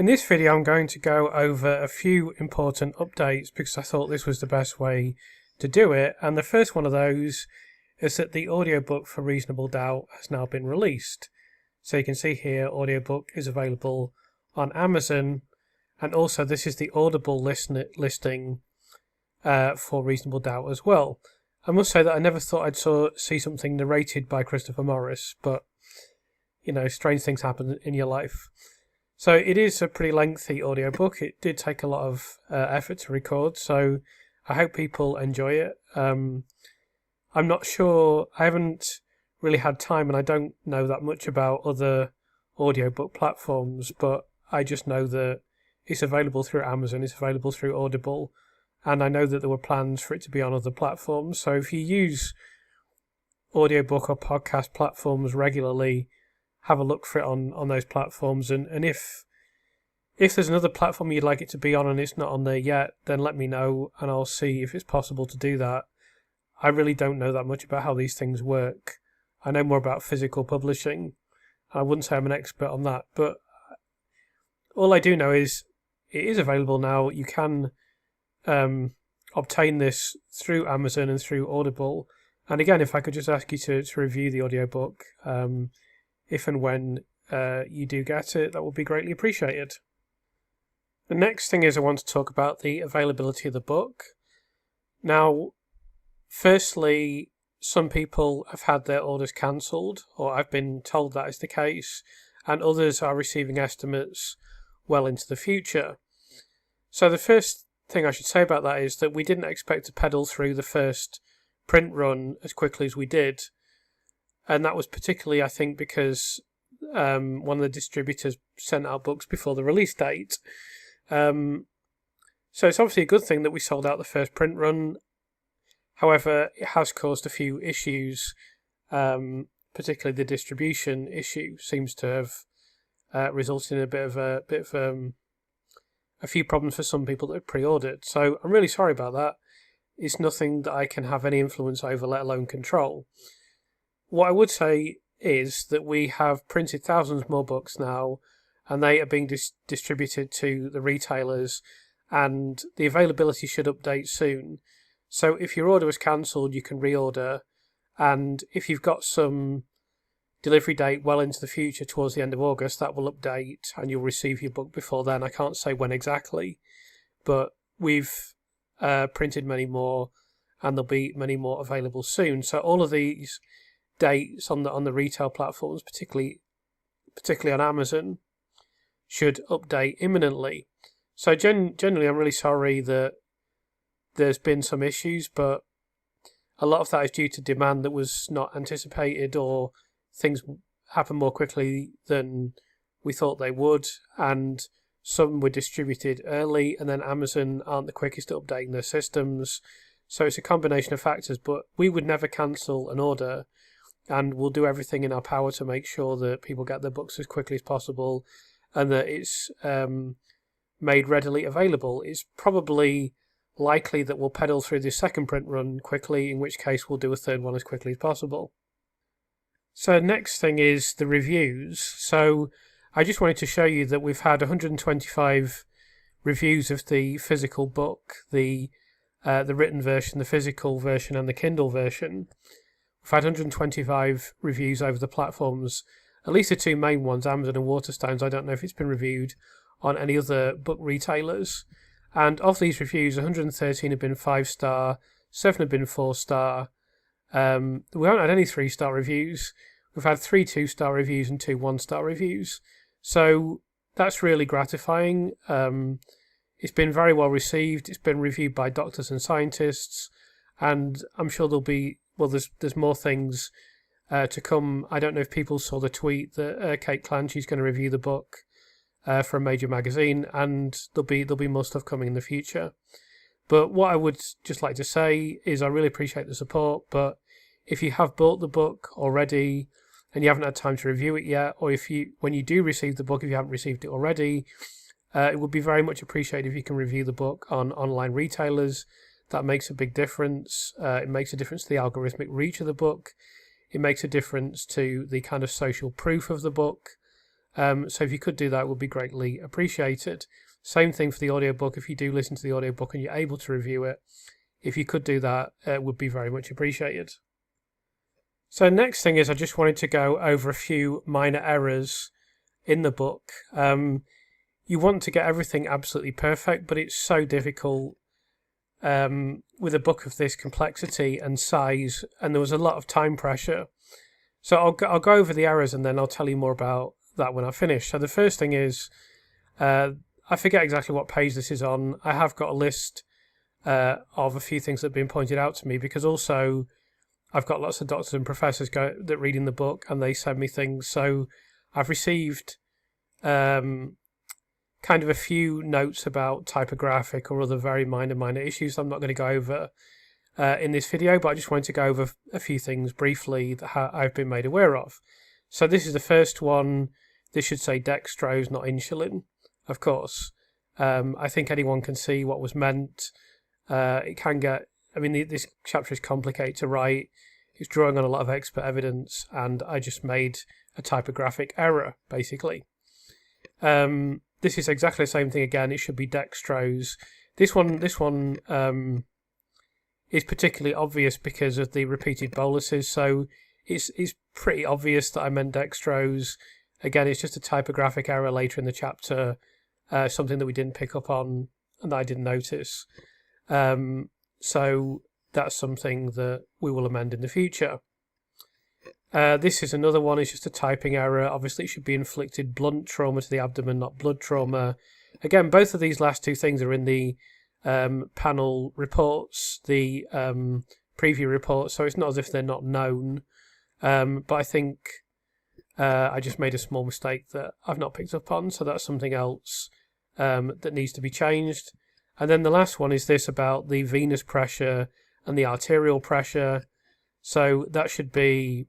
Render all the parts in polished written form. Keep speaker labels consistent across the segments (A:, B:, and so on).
A: In this video I'm going to go over a few important updates because I thought this was the best way to do it, and the first one of those is that the audiobook for Reasonable Doubt has now been released. So you can see here audiobook is available on Amazon, and also this is the Audible listing for Reasonable Doubt as well. I must say that I never thought I'd see something narrated by Christopher Morris, but you know, strange things happen in your life. So it is a pretty lengthy audiobook. It did take a lot of effort to record, so I hope people enjoy it. I'm not sure, I haven't really had time and I don't know that much about other audiobook platforms, but I just know that it's available through Amazon, it's available through Audible, and I know that there were plans for it to be on other platforms. So if you use audiobook or podcast platforms regularly, have a look for it on those platforms, and if there's another platform you'd like it to be on and it's not on there yet, then let me know and I'll see if it's possible to do that. I really don't know that much about how these things work. I know more about physical publishing. I wouldn't say I'm an expert on that, but all I do know is it is available now. You can obtain this through Amazon and through Audible. And again, if I could just ask you to review the audiobook, if and when you do get it, that would be greatly appreciated. The next thing is I want to talk about the availability of the book. Now, firstly, some people have had their orders cancelled, or I've been told that is the case, and others are receiving estimates well into the future. So the first thing I should say about that is that we didn't expect to pedal through the first print run as quickly as we did. And that was particularly, I think, because one of the distributors sent out books before the release date. So it's obviously a good thing that we sold out the first print run. However, it has caused a few issues, particularly the distribution issue seems to have resulted in a few problems for some people that have pre-ordered. So I'm really sorry about that. It's nothing that I can have any influence over, let alone control. What I would say is that we have printed thousands more books now, and they are being distributed to the retailers, and the availability should update soon. So if your order was cancelled, you can reorder, and if you've got some delivery date well into the future, towards the end of August, that will update and you'll receive your book before then. I can't say when exactly, but we've printed many more, and there'll be many more available soon. So all of these dates on the retail platforms, particularly on Amazon, should update imminently. So generally, I'm really sorry that there's been some issues, but a lot of that is due to demand that was not anticipated, or things happen more quickly than we thought they would, and some were distributed early, and then Amazon aren't the quickest at updating their systems. So it's a combination of factors, but we would never cancel an order, and we'll do everything in our power to make sure that people get their books as quickly as possible and that it's made readily available. It's probably likely that we'll pedal through the second print run quickly, in which case we'll do a third one as quickly as possible. So next thing is the reviews. So I just wanted to show you that we've had 125 reviews of the physical book, the written version, the physical version, and the Kindle version. We've had 125 reviews over the platforms, at least the two main ones, Amazon and Waterstones. I don't know if it's been reviewed on any other book retailers. And of these reviews, 113 have been 5-star, 7 have been 4-star. We haven't had any 3-star reviews. We've had 3 2-star reviews and 2 1-star reviews. So that's really gratifying. It's been very well received. It's been reviewed by doctors and scientists, and I'm sure there'll be, well, there's more things to come. I don't know if people saw the tweet that Kate Clancy's going to review the book for a major magazine, and there'll be more stuff coming in the future. But what I would just like to say is I really appreciate the support, but if you have bought the book already and you haven't had time to review it yet, or when you do receive the book, if you haven't received it already, it would be very much appreciated if you can review the book on online retailers. That makes a big difference. It makes a difference to the algorithmic reach of the book. It makes a difference to the kind of social proof of the book. So if you could do that, it would be greatly appreciated. Same thing for the audiobook. If you do listen to the audiobook and you're able to review it, if you could do that, it would be very much appreciated. So next thing is I just wanted to go over a few minor errors in the book. You want to get everything absolutely perfect, but it's so difficult with a book of this complexity and size, and there was a lot of time pressure. So I'll go over the errors and then I'll tell you more about that when I finish. So the first thing is, I forget exactly what page this is on. I have got a list of a few things that have been pointed out to me, because also I've got lots of doctors and professors that reading the book and they send me things. So I've received kind of a few notes about typographic or other very minor issues I'm not going to go over in this video, but I just wanted to go over a few things briefly that I've been made aware of. So this is the first one. This should say dextrose, not insulin, of course. I think anyone can see what was meant. It can get, this chapter is complicated to write. It's drawing on a lot of expert evidence, and I just made a typographic error, basically. This is exactly the same thing again. It should be dextrose. This one is particularly obvious because of the repeated boluses, so it's pretty obvious that I meant dextrose. Again, it's just a typographic error later in the chapter, something that we didn't pick up on and that I didn't notice. So that's something that we will amend in the future. This is another one. It's just a typing error. Obviously, it should be inflicted blunt trauma to the abdomen, not blood trauma. Again, both of these last two things are in the panel reports, the preview reports, so it's not as if they're not known. But I think I just made a small mistake that I've not picked up on, so that's something else that needs to be changed. And then the last one is this about the venous pressure and the arterial pressure. So that should be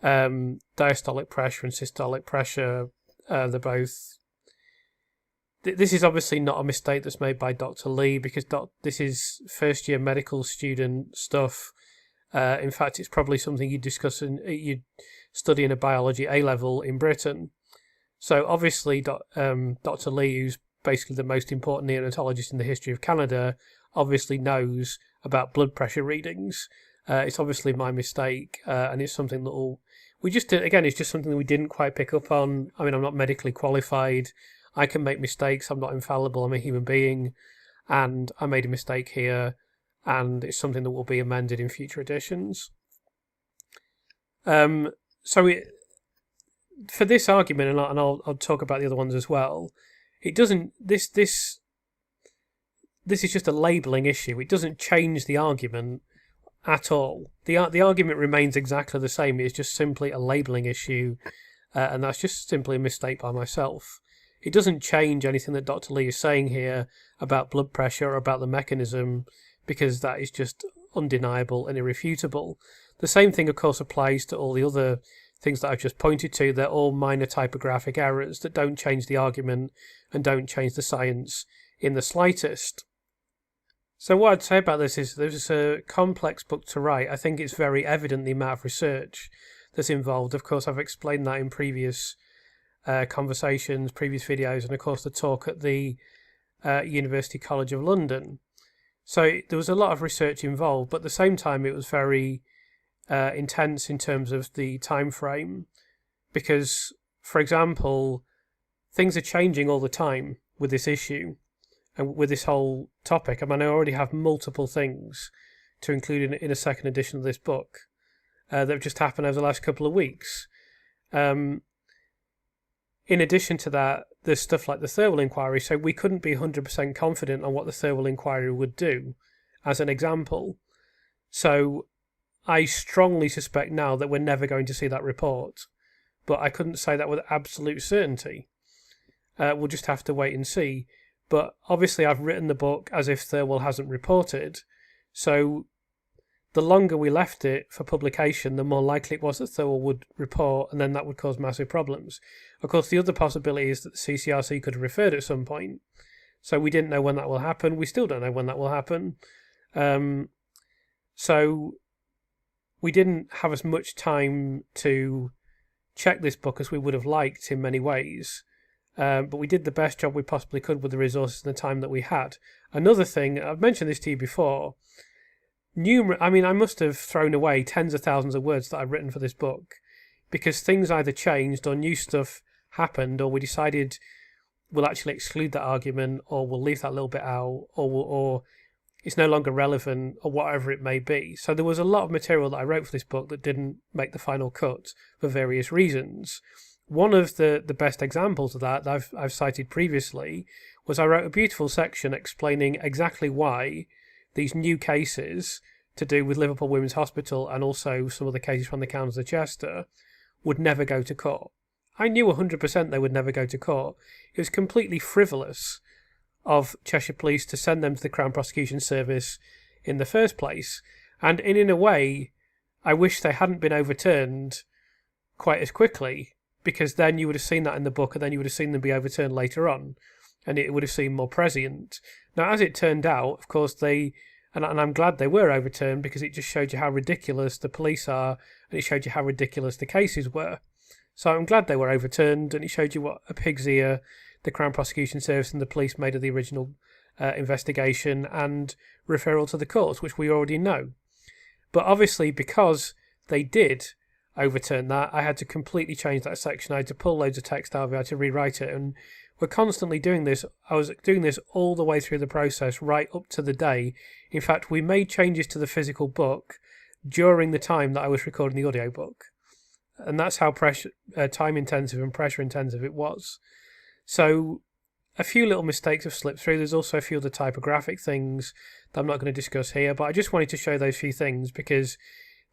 A: diastolic pressure and systolic pressure. They're both... This is obviously not a mistake that's made by Dr. Lee, because this is first year medical student stuff. In fact, it's probably something you'd study in a biology A-level in Britain. So obviously Dr. Lee, who's basically the most important neonatologist in the history of Canada, obviously knows about blood pressure readings. It's obviously my mistake, and it's something that it's just something that we didn't quite pick up on. I'm not medically qualified. I can make mistakes. I'm not infallible. I'm a human being, and I made a mistake here, and it's something that will be amended in future editions. For this argument, and I'll talk about the other ones as well, it doesn't. This is just a labelling issue. It doesn't change the argument at all. The argument remains exactly the same. It's just simply a labelling issue, and that's just simply a mistake by myself. It doesn't change anything that Dr. Lee is saying here about blood pressure or about the mechanism, because that is just undeniable and irrefutable. The same thing, of course, applies to all the other things that I've just pointed to. They're all minor typographic errors that don't change the argument and don't change the science in the slightest. So what I'd say about this is there's a complex book to write. I think it's very evident the amount of research that's involved. Of course, I've explained that in previous conversations, previous videos, and of course the talk at the University College of London. So there was a lot of research involved, but at the same time it was very intense in terms of the time frame, because, for example, things are changing all the time with this issue and with this whole topic. I already have multiple things to include in a second edition of this book that have just happened over the last couple of weeks. In addition to that, there's stuff like the Thirlwell inquiry, so we couldn't be 100% confident on what the Thirlwell inquiry would do, as an example. So I strongly suspect now that we're never going to see that report, but I couldn't say that with absolute certainty. We'll just have to wait and see. But obviously I've written the book as if Thirlwell hasn't reported, so the longer we left it for publication, the more likely it was that Thirlwell would report, and then that would cause massive problems. Of course, the other possibility is that the CCRC could have referred at some point, so we didn't know when that will happen. We still don't know when that will happen. So we didn't have as much time to check this book as we would have liked in many ways. But we did the best job we possibly could with the resources and the time that we had. Another thing, I've mentioned this to you before, I must have thrown away tens of thousands of words that I've written for this book because things either changed or new stuff happened, or we decided we'll actually exclude that argument, or we'll leave that little bit out, or it's no longer relevant, or whatever it may be. So there was a lot of material that I wrote for this book that didn't make the final cut for various reasons. One of the best examples of that I've cited previously was I wrote a beautiful section explaining exactly why these new cases to do with Liverpool Women's Hospital and also some of the cases from the Countess of Chester would never go to court. I knew 100% they would never go to court. It was completely frivolous of Cheshire Police to send them to the Crown Prosecution Service in the first place. And in a way, I wish they hadn't been overturned quite as quickly, because then you would have seen that in the book, and then you would have seen them be overturned later on, and it would have seemed more prescient. Now, as it turned out, of course, and I'm glad they were overturned, because it just showed you how ridiculous the police are, and it showed you how ridiculous the cases were. So I'm glad they were overturned, and it showed you what a pig's ear the Crown Prosecution Service and the police made of the original investigation and referral to the courts, which we already know. But obviously, because they did overturn that, I had to completely change that section. I had to pull loads of text out of it, I had to rewrite it, and we're constantly doing this. I was doing this all the way through the process, right up to the day. In fact, we made changes to the physical book during the time that I was recording the audiobook. And that's how time intensive and pressure intensive it was. So a few little mistakes have slipped through. There's also a few other typographic things that I'm not going to discuss here, but I just wanted to show those few things because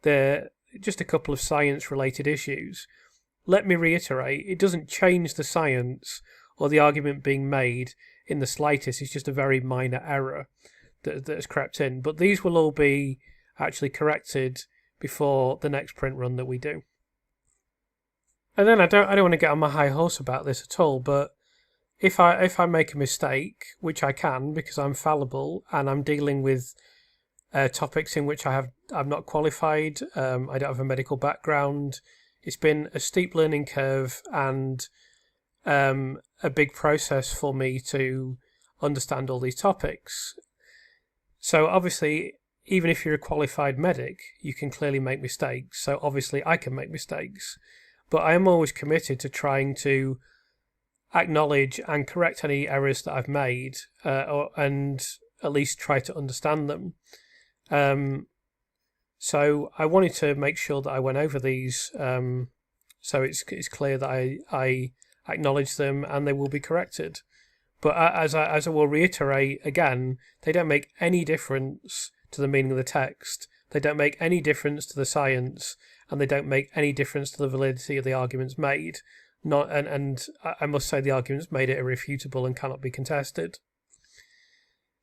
A: they're just a couple of science-related issues. Let me reiterate, it doesn't change the science or the argument being made in the slightest. It's just a very minor error that has crept in. But these will all be actually corrected before the next print run that we do. And then I don't want to get on my high horse about this at all, but if I make a mistake, which I can because I'm fallible and I'm dealing with topics in which I'm not qualified, I don't have a medical background, it's been a steep learning curve and a big process for me to understand all these topics. So obviously, even if you're a qualified medic, you can clearly make mistakes. So obviously I can make mistakes. But I am always committed to trying to acknowledge and correct any errors that I've made, and at least try to understand them. So I wanted to make sure that I went over these, so it's clear that I acknowledge them and they will be corrected. But as I will reiterate again, they don't make any difference to the meaning of the text. They don't make any difference to the science, and they don't make any difference to the validity of the arguments made. And I must say the arguments made are irrefutable and cannot be contested.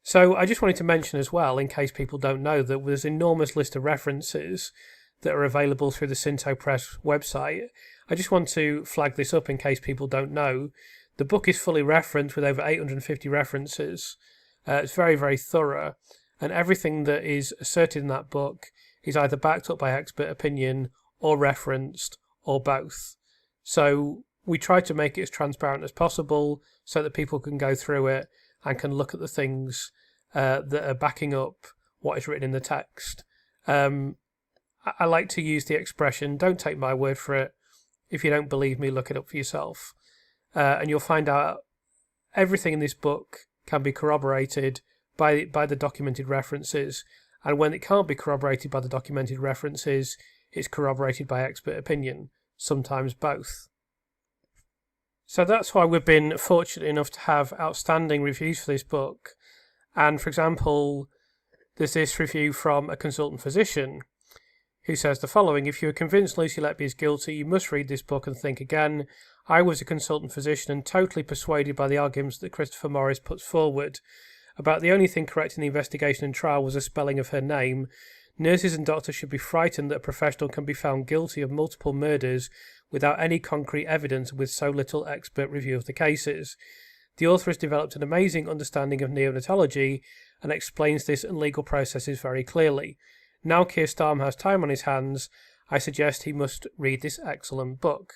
A: So I just wanted to mention as well, in case people don't know, that there's an enormous list of references that are available through the Sinto Press website. I just want to flag this up in case people don't know. The book is fully referenced with over 850 references. It's very, very thorough. And everything that is asserted in that book is either backed up by expert opinion or referenced or both. So we try to make it as transparent as possible so that people can go through it and can look at the things that are backing up what is written in the text. I like to use the expression, don't take my word for it. If you don't believe me, look it up for yourself. And you'll find out everything in this book can be corroborated by the documented references. And when it can't be corroborated by the documented references, it's corroborated by expert opinion, sometimes both. So that's why we've been fortunate enough to have outstanding reviews for this book. And for example, there's this review from a consultant physician who says the following: if you are convinced Lucy Letby is guilty, you must read this book and think again. I was a consultant physician and totally persuaded by the arguments that Christopher Morris puts forward. About the only thing correct in the investigation and trial was a spelling of her name. Nurses and doctors should be frightened that a professional can be found guilty of multiple murders without any concrete evidence with so little expert review of the cases. The author has developed an amazing understanding of neonatology and explains this and legal processes very clearly. Now Keir Starmer has time on his hands, I suggest he must read this excellent book.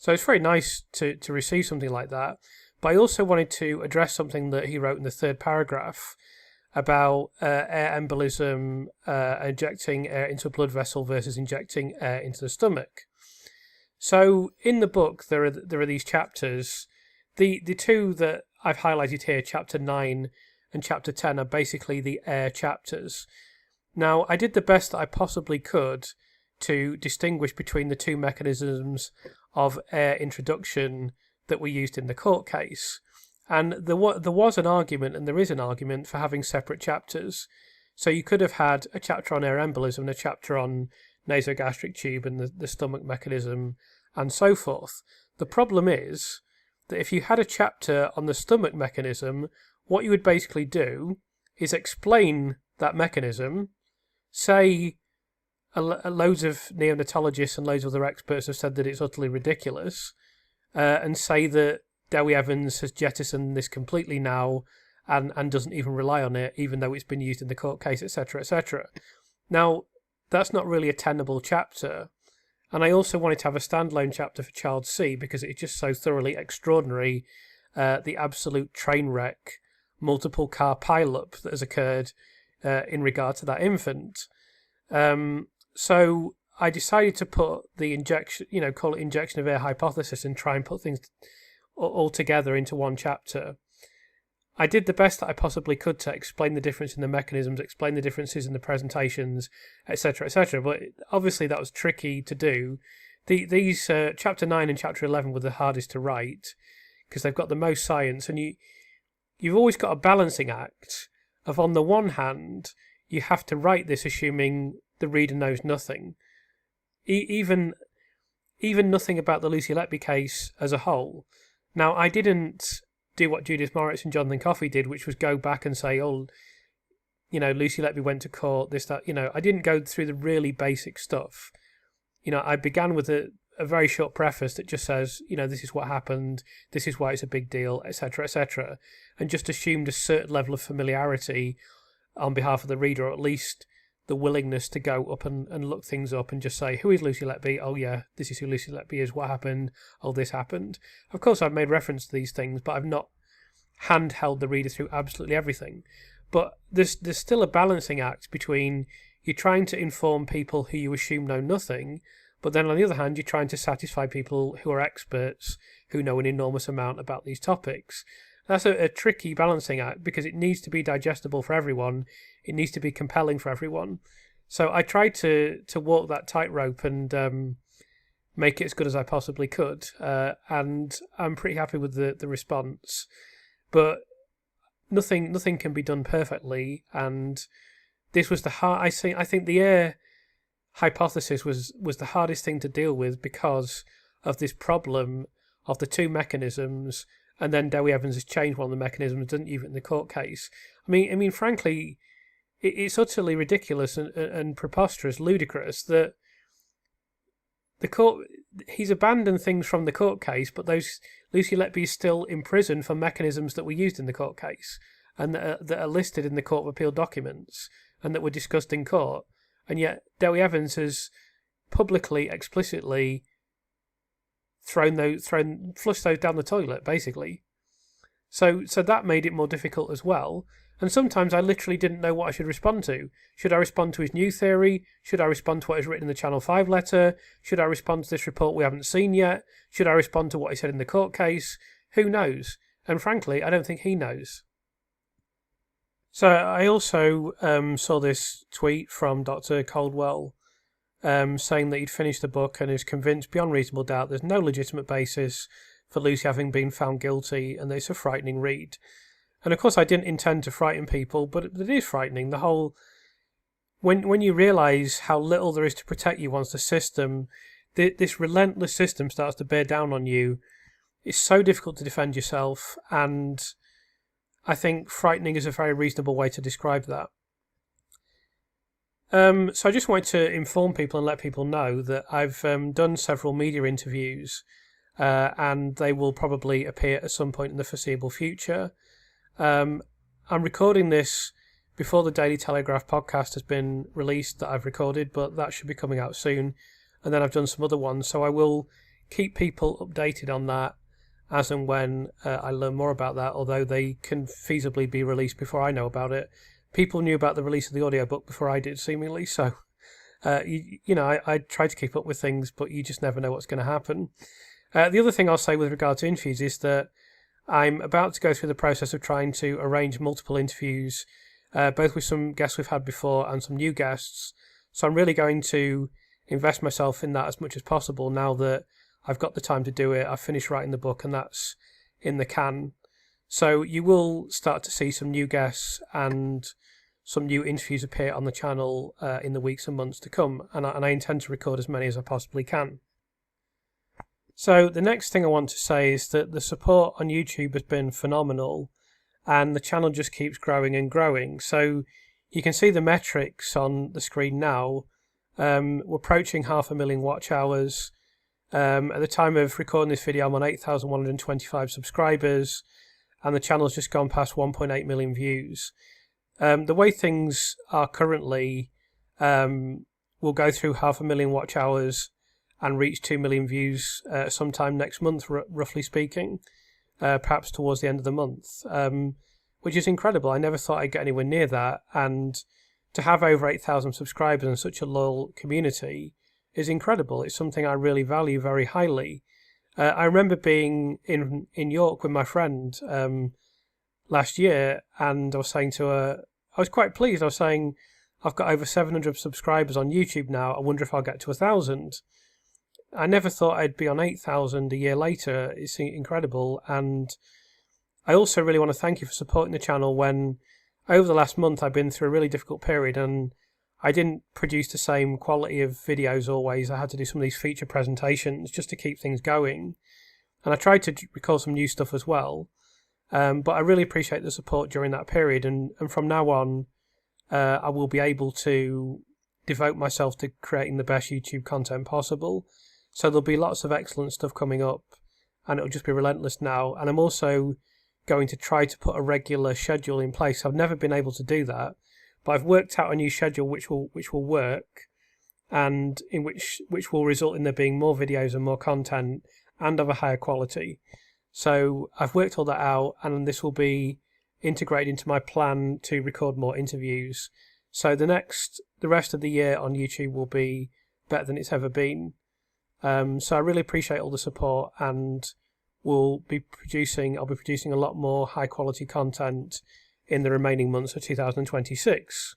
A: So it's very nice to receive something like that. But I also wanted to address something that he wrote in the third paragraph about air embolism, injecting air into a blood vessel versus injecting air into the stomach. So in the book, there are these chapters. The two that I've highlighted here, chapter 9 and chapter 10, are basically the air chapters. Now, I did the best that I possibly could to distinguish between the two mechanisms of air introduction that were used in the court case. And there was an argument, and there is an argument, for having separate chapters. So you could have had a chapter on air embolism and a chapter on nasogastric tube and the stomach mechanism and so forth. The problem is that if you had a chapter on the stomach mechanism, what you would basically do is explain that mechanism, say loads of neonatologists and loads of other experts have said that it's utterly ridiculous, and say that Dewi Evans has jettisoned this completely now and doesn't even rely on it, even though it's been used in the court case, etc., etc. Now, that's not really a tenable chapter. And I also wanted to have a standalone chapter for Child C because it's just so thoroughly extraordinary, the absolute train wreck, multiple car pileup that has occurred in regard to that infant. So I decided to put the injection, call it injection of air hypothesis, and try and put things all together into one chapter. I did the best that I possibly could to explain the difference in the mechanisms, explain the differences in the presentations, etc., etc. But obviously that was tricky to do. These chapter 9 and chapter 11 were the hardest to write because they've got the most science, and you've always got a balancing act of, on the one hand, you have to write this assuming the reader knows nothing, even nothing about the Lucy Letby case as a whole. Now, I didn't do what Judith Moritz and Jonathan Coffey did, which was go back and say, Lucy Letby went to court, this, that, I didn't go through the really basic stuff. I began with a very short preface that just says, this is what happened, this is why it's a big deal, etc., etc., and just assumed a certain level of familiarity on behalf of the reader, or at least the willingness to go up and look things up and just say, who is Lucy Letby? Oh yeah, this is who Lucy Letby is. What happened? Oh, this happened. Of course, I've made reference to these things, but I've not handheld the reader through absolutely everything. But there's still a balancing act between you trying to inform people who you assume know nothing, but then on the other hand, you're trying to satisfy people who are experts, who know an enormous amount about these topics. That's a tricky balancing act because it needs to be digestible for everyone. It needs to be compelling for everyone. So I tried to walk that tightrope and make it as good as I possibly could. And I'm pretty happy with the response. But nothing can be done perfectly. And this was the hard. I think the air hypothesis was the hardest thing to deal with because of this problem of the two mechanisms. And then Dewi Evans has changed one of the mechanisms, didn't use it in the court case. I mean, frankly, it's utterly ridiculous and preposterous, ludicrous that the court, he's abandoned things from the court case, but Lucy Letby is still in prison for mechanisms that were used in the court case and that are listed in the Court of Appeal documents and that were discussed in court. And yet Dewi Evans has publicly, explicitly flushed those down the toilet, basically. So that made it more difficult as well. And sometimes I literally didn't know what I should respond to. Should I respond to his new theory? Should I respond to what is written in the Channel 5 letter? Should I respond to this report we haven't seen yet? Should I respond to what he said in the court case? Who knows? And frankly, I don't think he knows. So I also saw this tweet from Dr. Caldwell saying that he'd finished the book and is convinced beyond reasonable doubt there's no legitimate basis for Lucy having been found guilty and that it's a frightening read. And of course I didn't intend to frighten people, but it is frightening. The whole... When you realise how little there is to protect you once the system, this relentless system starts to bear down on you, it's so difficult to defend yourself, and I think frightening is a very reasonable way to describe that. So I just wanted to inform people and let people know that I've done several media interviews and they will probably appear at some point in the foreseeable future. I'm recording this before the Daily Telegraph podcast has been released that I've recorded, but that should be coming out soon. And then I've done some other ones, so I will keep people updated on that as and when I learn more about that, although they can feasibly be released before I know about it. People knew about the release of the audiobook before I did, seemingly, so I try to keep up with things, but you just never know what's going to happen. The other thing I'll say with regard to interviews is that I'm about to go through the process of trying to arrange multiple interviews, both with some guests we've had before and some new guests. So I'm really going to invest myself in that as much as possible now that I've got the time to do it. I've finished writing the book and that's in the can. So you will start to see some new guests and some new interviews appear on the channel in the weeks and months to come. And I intend to record as many as I possibly can. So the next thing I want to say is that the support on YouTube has been phenomenal and the channel just keeps growing and growing. So you can see the metrics on the screen now. We're approaching 500,000 watch hours. At the time of recording this video, I'm on 8,125 subscribers and the channel's just gone past 1.8 million views. The way things are currently, we'll go through 500,000 watch hours and reach 2 million views sometime next month, roughly speaking, perhaps towards the end of the month, which is incredible. I never thought I'd get anywhere near that, and to have over 8,000 subscribers and such a loyal community is incredible. It's something I really value very highly. I remember being in York with my friend last year, and I was saying to her, I was quite pleased. I was saying, I've got over 700 subscribers on YouTube now. I wonder if I'll get to 1,000. I never thought I'd be on 8,000 a year later. It's incredible. And I also really want to thank you for supporting the channel when over the last month I've been through a really difficult period and I didn't produce the same quality of videos always. I had to do some of these feature presentations just to keep things going. And I tried to record some new stuff as well. But I really appreciate the support during that period. And from now on, I will be able to devote myself to creating the best YouTube content possible. So there'll be lots of excellent stuff coming up and it'll just be relentless now. And I'm also going to try to put a regular schedule in place. I've never been able to do that, but I've worked out a new schedule which will work and in which will result in there being more videos and more content and of a higher quality. So I've worked all that out and this will be integrated into my plan to record more interviews. So the rest of the year on YouTube will be better than it's ever been. So I really appreciate all the support and I'll be producing a lot more high quality content in the remaining months of 2026.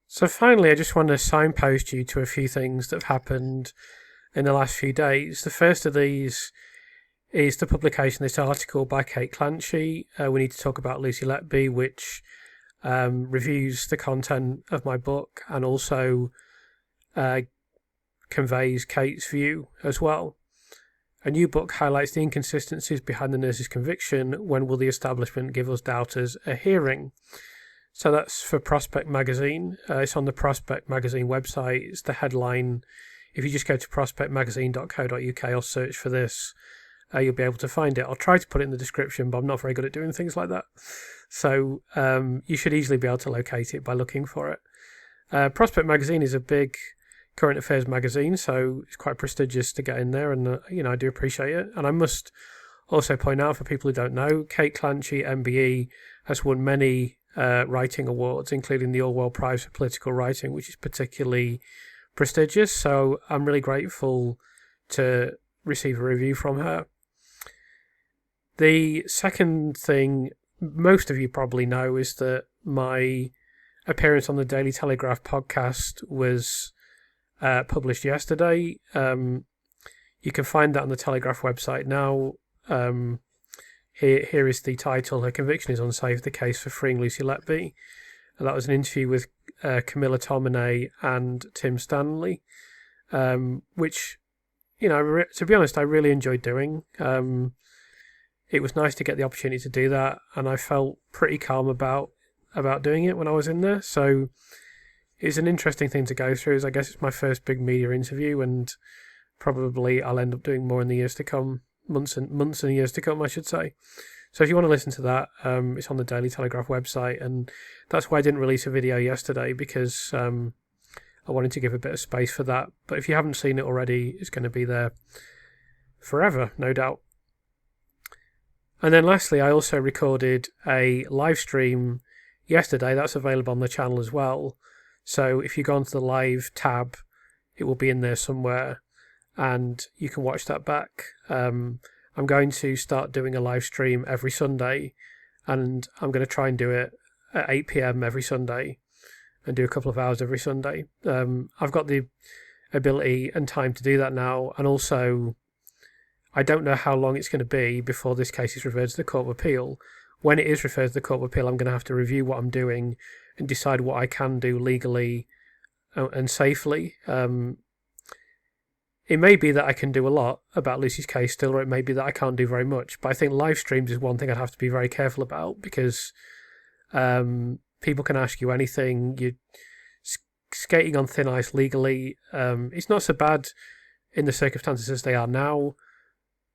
A: So finally, I just want to signpost you to a few things that have happened in the last few days. The first of these is the publication of this article by Kate Clancy. We need to talk about Lucy Letby, which reviews the content of my book and also conveys Kate's view as well. A new book highlights the inconsistencies behind the nurse's conviction. When will the establishment give us doubters a hearing? So that's for Prospect Magazine. It's on the Prospect Magazine website. It's the headline. If you just go to prospectmagazine.co.uk or search for this, you'll be able to find it. I'll try to put it in the description, but I'm not very good at doing things like that. So you should easily be able to locate it by looking for it. Prospect Magazine is a big current affairs magazine, so it's quite prestigious to get in there, and I do appreciate it. And I must also point out, for people who don't know, Kate Clancy, MBE, has won many writing awards, including the Orwell Prize for Political Writing, which is particularly prestigious. So I'm really grateful to receive a review from her. The second thing most of you probably know is that my appearance on the Daily Telegraph podcast was published yesterday. You can find that on the Telegraph website now. Here is the title: Her conviction is unsafe, the case for freeing Lucy Letby. And that was an interview with Camilla Tominey and Tim Stanley, which, to be honest, I really enjoyed doing. It was nice to get the opportunity to do that, and I felt pretty calm about doing it when I was in there. So it's an interesting thing to go through. I guess it's my first big media interview, and probably I'll end up doing more in the years to come, months and years to come, I should say. So if you want to listen to that, it's on the Daily Telegraph website, and that's why I didn't release a video yesterday, because I wanted to give a bit of space for that. But if you haven't seen it already, it's going to be there forever, no doubt. And then lastly, I also recorded a live stream yesterday. That's available on the channel as well. So if you go onto the live tab, it will be in there somewhere, and you can watch that back. I'm going to start doing a live stream every Sunday, and I'm going to try and do it at 8 p.m. every Sunday and do a couple of hours every Sunday. I've got the ability and time to do that now, and also I don't know how long it's going to be before this case is referred to the Court of Appeal. When it is referred to the Court of Appeal, I'm going to have to review what I'm doing and decide what I can do legally and safely. It may be that I can do a lot about Lucy's case still, or it may be that I can't do very much. But I think live streams is one thing I'd have to be very careful about, because people can ask you anything. You're skating on thin ice legally. It's not so bad in the circumstances as they are now,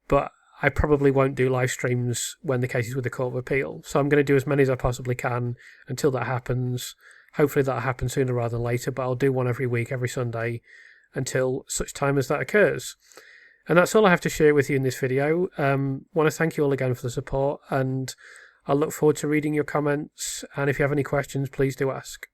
A: but I probably won't do live streams when the case is with the Court of Appeal. So I'm going to do as many as I possibly can until that happens. Hopefully that'll happen sooner rather than later, but I'll do one every week, every Sunday, until such time as that occurs. And that's all I have to share with you in this video. Want to thank you all again for the support, and I'll look forward to reading your comments. And if you have any questions, please do ask.